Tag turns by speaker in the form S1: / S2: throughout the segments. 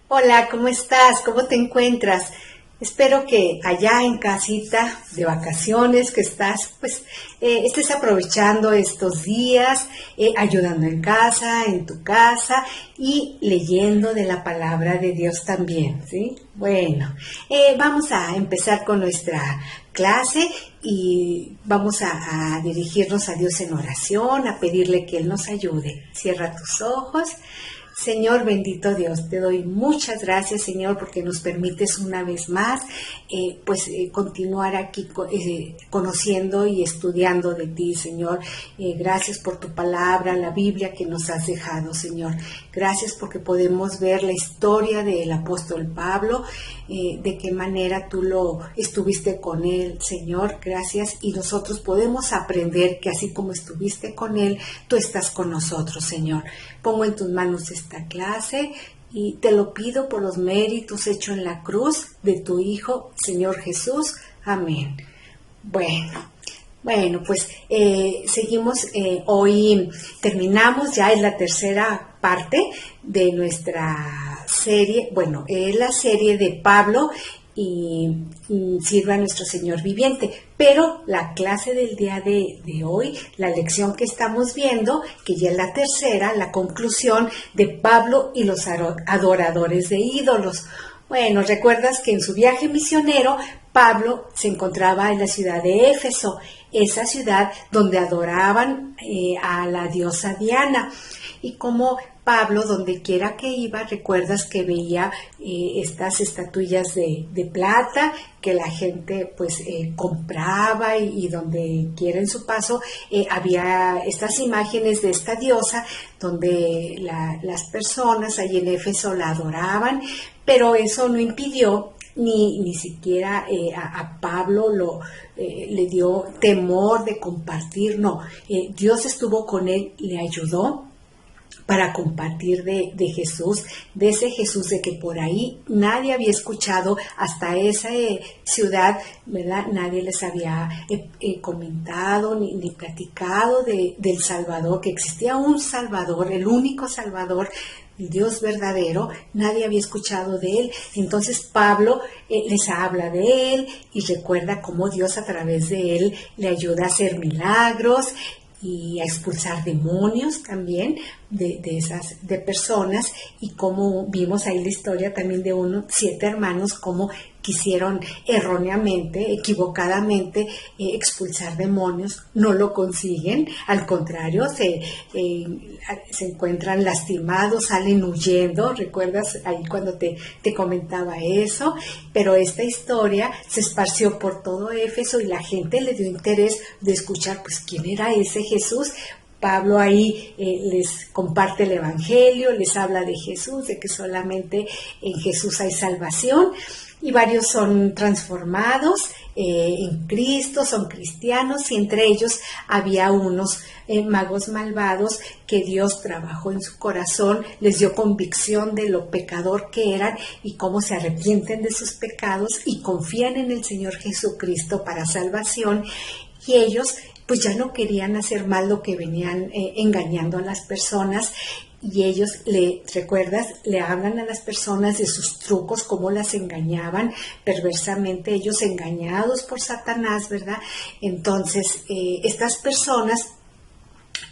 S1: Hola, ¿cómo estás? ¿Cómo te encuentras? Espero que allá en casita de vacaciones que estás, pues estés aprovechando estos días, ayudando en casa, en tu casa y leyendo de la palabra de Dios también, ¿sí? Bueno, vamos a empezar con nuestra clase y vamos a dirigirnos a Dios en oración, a pedirle que Él nos ayude. Cierra tus ojos. Señor bendito Dios, te doy muchas gracias, Señor, porque nos permites una vez más, continuar aquí conociendo y estudiando de ti, Señor. Gracias por tu palabra, la Biblia que nos has dejado, Señor. Gracias porque podemos ver la historia del apóstol Pablo, de qué manera tú lo estuviste con él, Señor. Gracias. Y nosotros podemos aprender que así como estuviste con él, tú estás con nosotros, Señor. Pongo en tus manos esta clase y te lo pido por los méritos hechos en la cruz de tu Hijo, Señor Jesús. Amén. Bueno, pues seguimos, hoy terminamos, ya en la tercera parte de nuestra serie, bueno, es la serie de Pablo y sirva a nuestro Señor viviente. Pero la clase del día de hoy, la lección que estamos viendo, que ya es la tercera, la conclusión de Pablo y los adoradores de ídolos. Bueno, recuerdas que en su viaje misionero, Pablo se encontraba en la ciudad de Éfeso, esa ciudad donde adoraban a la diosa Diana. Y como Pablo, donde quiera que iba, recuerdas que veía estas estatuillas de plata que la gente pues compraba y donde quiera en su paso había estas imágenes de esta diosa donde las personas allí en Éfeso la adoraban, pero eso no impidió ni siquiera a Pablo le dio temor de compartir, no, Dios estuvo con él, le ayudó para compartir de Jesús, de ese Jesús de que por ahí nadie había escuchado hasta esa ciudad, ¿verdad? Nadie les había comentado ni platicado del Salvador, que existía un Salvador, el único Salvador, el Dios verdadero, nadie había escuchado de él. Entonces Pablo les habla de él y recuerda cómo Dios a través de él le ayuda a hacer milagros y a expulsar demonios también de personas, y como vimos ahí la historia también de 7 hermanos como quisieron erróneamente, equivocadamente expulsar demonios, no lo consiguen, al contrario, se encuentran lastimados, salen huyendo. ¿Recuerdas ahí cuando te comentaba eso? Pero esta historia se esparció por todo Éfeso y la gente le dio interés de escuchar pues quién era ese Jesús. Pablo ahí les comparte el Evangelio, les habla de Jesús, de que solamente en Jesús hay salvación, y varios son transformados en Cristo, son cristianos, y entre ellos había unos magos malvados que Dios trabajó en su corazón, les dio convicción de lo pecador que eran y cómo se arrepienten de sus pecados y confían en el Señor Jesucristo para salvación, y ellos pues ya no querían hacer mal, lo que venían engañando a las personas, y ellos, ¿recuerdas? Le hablan a las personas de sus trucos, cómo las engañaban perversamente, ellos engañados por Satanás, ¿verdad? Entonces, estas personas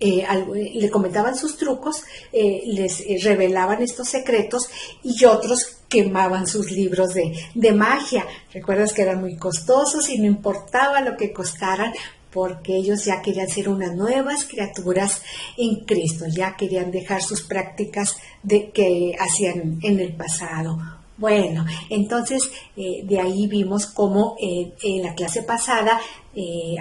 S1: le comentaban sus trucos, les revelaban estos secretos, y otros quemaban sus libros de magia. Recuerdas que eran muy costosos y no importaba lo que costaran, porque ellos ya querían ser unas nuevas criaturas en Cristo, ya querían dejar sus prácticas que hacían en el pasado. Bueno, entonces de ahí vimos cómo en la clase pasada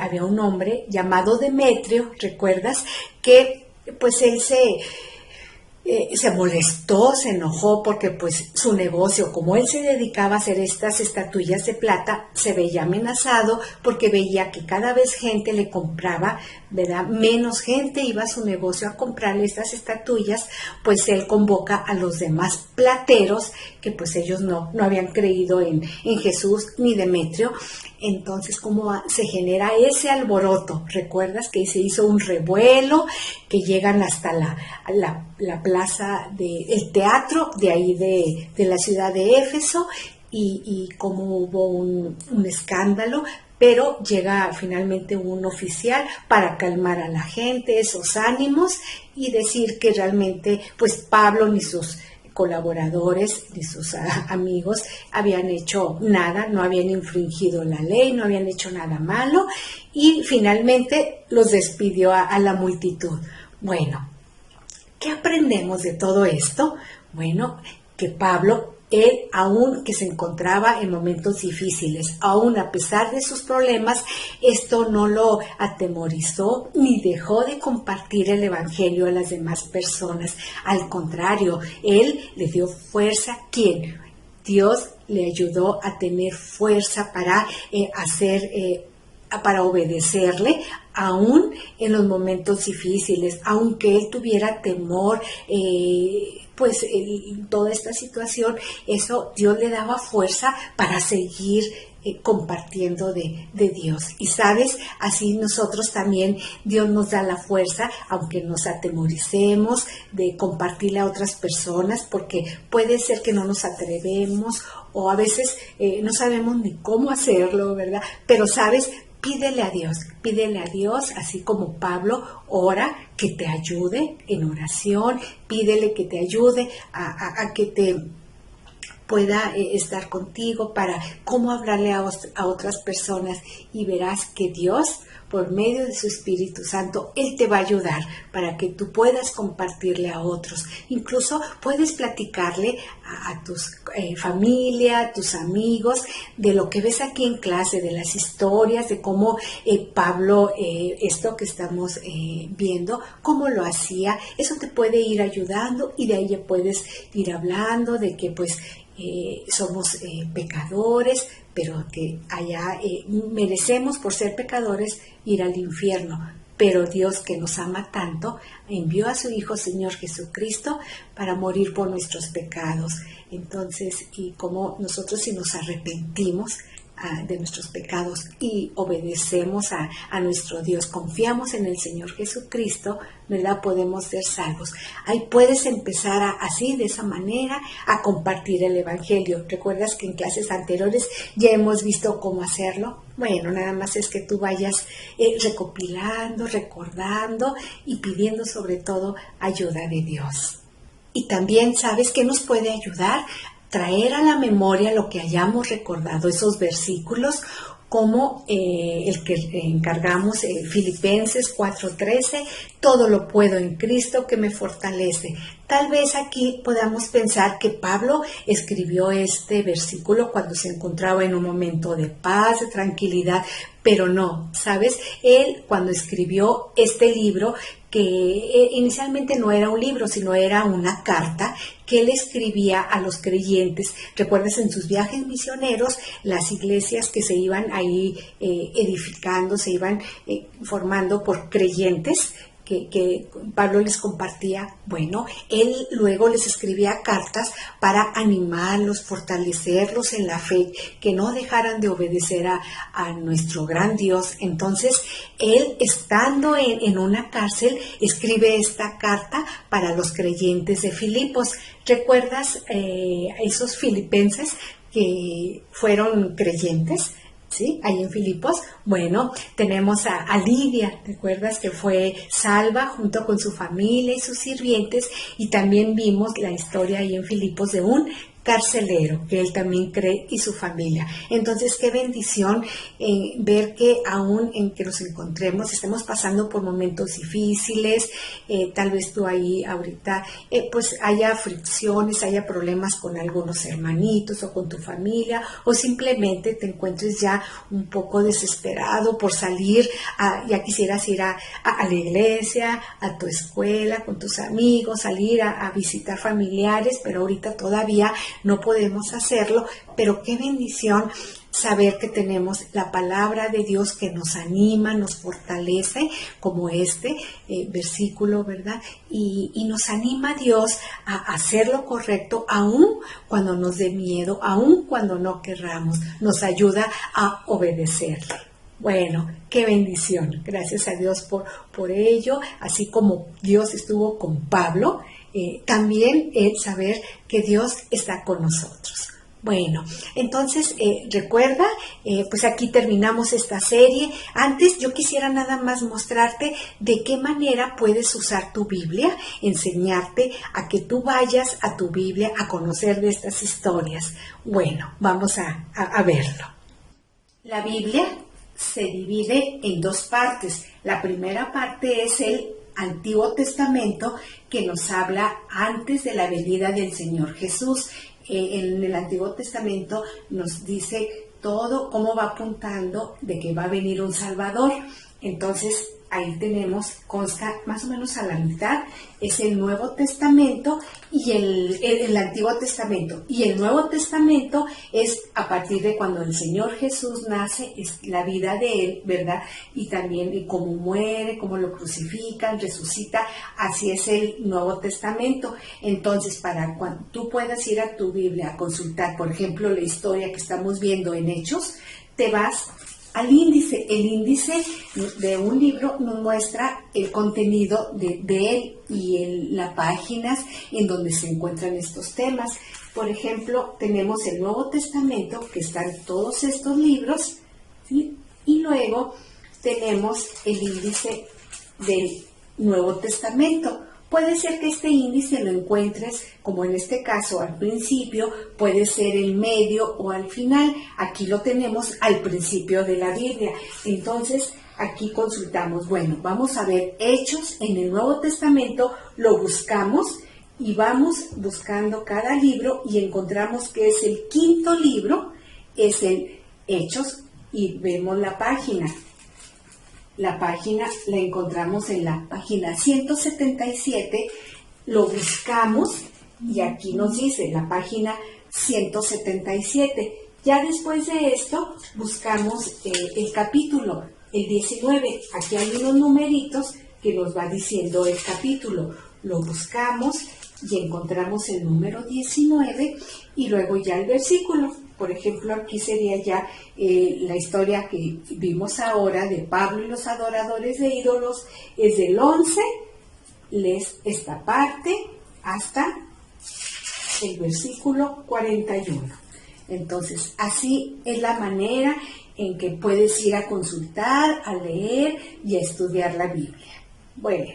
S1: había un hombre llamado Demetrio, ¿recuerdas? Que pues él se molestó, se enojó porque pues su negocio, como él se dedicaba a hacer estas estatuillas de plata, se veía amenazado porque veía que cada vez gente le compraba ¿verdad? Menos gente iba a su negocio a comprarle estas estatuillas, pues él convoca a los demás plateros, que pues ellos no habían creído en Jesús ni Demetrio. Entonces, ¿cómo se genera ese alboroto? ¿Recuerdas que se hizo un revuelo, que llegan hasta la plaza del teatro de ahí de la ciudad de Éfeso, y como hubo un escándalo? Pero llega finalmente un oficial para calmar a la gente, esos ánimos, y decir que realmente pues Pablo ni sus colaboradores ni sus amigos habían hecho nada, no habían infringido la ley, no habían hecho nada malo, y finalmente los despidió a la multitud. Bueno, ¿qué aprendemos de todo esto? Bueno, que Pablo, él, aún que se encontraba en momentos difíciles, aún a pesar de sus problemas, esto no lo atemorizó ni dejó de compartir el evangelio a las demás personas. Al contrario, él le dio fuerza. ¿Quién? Dios le ayudó a tener fuerza para para obedecerle, aún en los momentos difíciles, aunque él tuviera temor, pues toda esta situación, eso Dios le daba fuerza para seguir compartiendo de Dios. Y sabes, así nosotros también, Dios nos da la fuerza, aunque nos atemoricemos, de compartirle a otras personas, porque puede ser que no nos atrevemos, o a veces no sabemos ni cómo hacerlo, ¿verdad? Pero sabes, pídele a Dios, así como Pablo ora, que te ayude en oración, pídele que te ayude a que te pueda estar contigo para cómo hablarle a otras personas, y verás que Dios, por medio de su Espíritu Santo, Él te va a ayudar para que tú puedas compartirle a otros. Incluso puedes platicarle a tus familia, a tus amigos, de lo que ves aquí en clase, de las historias, de cómo Pablo, esto que estamos viendo, cómo lo hacía. Eso te puede ir ayudando, y de ahí ya puedes ir hablando de que pues somos pecadores, pero que allá merecemos, por ser pecadores, ir al infierno. Pero Dios, que nos ama tanto, envió a su Hijo Señor Jesucristo para morir por nuestros pecados. Entonces, y como nosotros, si nos arrepentimos de nuestros pecados y obedecemos a nuestro Dios, confiamos en el Señor Jesucristo, ¿verdad? Podemos ser salvos. Ahí puedes empezar así, de esa manera, a compartir el Evangelio. ¿Recuerdas que en clases anteriores ya hemos visto cómo hacerlo? Bueno, nada más es que tú vayas recopilando, recordando y pidiendo sobre todo ayuda de Dios. Y también, ¿sabes qué nos puede ayudar? Traer a la memoria lo que hayamos recordado, esos versículos, como el que encargamos, Filipenses 4:13, todo lo puedo en Cristo que me fortalece. Tal vez aquí podamos pensar que Pablo escribió este versículo cuando se encontraba en un momento de paz, de tranquilidad, pero no, ¿sabes? Él, cuando escribió este libro, que inicialmente no era un libro, sino era una carta que él escribía a los creyentes. ¿Recuerdas en sus viajes misioneros, las iglesias que se iban ahí edificando, se iban formando por creyentes que Pablo les compartía? Bueno, él luego les escribía cartas para animarlos, fortalecerlos en la fe, que no dejaran de obedecer a nuestro gran Dios. Entonces, él, estando en una cárcel, escribe esta carta para los creyentes de Filipos. ¿Recuerdas esos filipenses que fueron creyentes? ¿Sí? Ahí en Filipos. Bueno, tenemos a Lidia, ¿recuerdas? Que fue salva junto con su familia y sus sirvientes, y también vimos la historia ahí en Filipos de un carcelero, que él también cree, y su familia. Entonces, qué bendición ver que aún en que nos encontremos, estemos pasando por momentos difíciles, tal vez tú ahí ahorita, pues haya fricciones, haya problemas con algunos hermanitos o con tu familia, o simplemente te encuentres ya un poco desesperado por salir, ya quisieras ir a la iglesia, a tu escuela, con tus amigos, salir a visitar familiares, pero ahorita todavía no podemos hacerlo, pero qué bendición saber que tenemos la palabra de Dios que nos anima, nos fortalece, como este versículo, ¿verdad? Y nos anima a Dios a hacer lo correcto, aun cuando nos dé miedo, aun cuando no querramos, nos ayuda a obedecerle. Bueno, qué bendición. Gracias a Dios por ello, así como Dios estuvo con Pablo, también saber que Dios está con nosotros. Bueno, entonces recuerda, pues aquí terminamos esta serie. Antes yo quisiera nada más mostrarte de qué manera puedes usar tu Biblia, enseñarte a que tú vayas a tu Biblia a conocer de estas historias. Bueno, vamos a verlo. La Biblia se divide en dos partes. La primera parte es el Antiguo Testamento, que nos habla antes de la venida del Señor Jesús. En el Antiguo Testamento nos dice todo cómo va apuntando de que va a venir un Salvador. Entonces ahí tenemos, consta más o menos a la mitad, es el Nuevo Testamento y el Antiguo Testamento. Y el Nuevo Testamento es a partir de cuando el Señor Jesús nace, es la vida de Él, ¿verdad? Y también cómo muere, cómo lo crucifican, resucita, así es el Nuevo Testamento. Entonces, para cuando tú puedas ir a tu Biblia a consultar, por ejemplo, la historia que estamos viendo en Hechos, te vas al índice. El índice de un libro nos muestra el contenido de él y las páginas en donde se encuentran estos temas. Por ejemplo, tenemos el Nuevo Testamento, que están todos estos libros, ¿sí? Y luego tenemos el índice del Nuevo Testamento. Puede ser que este índice lo encuentres, como en este caso, al principio, puede ser el medio o al final. Aquí lo tenemos al principio de la Biblia. Entonces, aquí consultamos. Bueno, vamos a ver Hechos en el Nuevo Testamento, lo buscamos y vamos buscando cada libro y encontramos que es el quinto libro, es el Hechos, y vemos la página. La página la encontramos en la página 177, lo buscamos y aquí nos dice la página 177. Ya después de esto buscamos el capítulo, el 19. Aquí hay unos numeritos que nos va diciendo el capítulo. Lo buscamos y encontramos el número 19 y luego ya el versículo. Por ejemplo, aquí sería ya la historia que vimos ahora de Pablo y los adoradores de ídolos. Es del 11, lees esta parte hasta el versículo 41. Entonces, así es la manera en que puedes ir a consultar, a leer y a estudiar la Biblia. Bueno,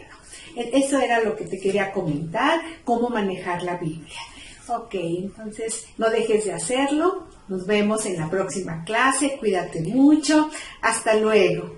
S1: eso era lo que te quería comentar, cómo manejar la Biblia. Ok, entonces no dejes de hacerlo. Nos vemos en la próxima clase. Cuídate mucho. Hasta luego.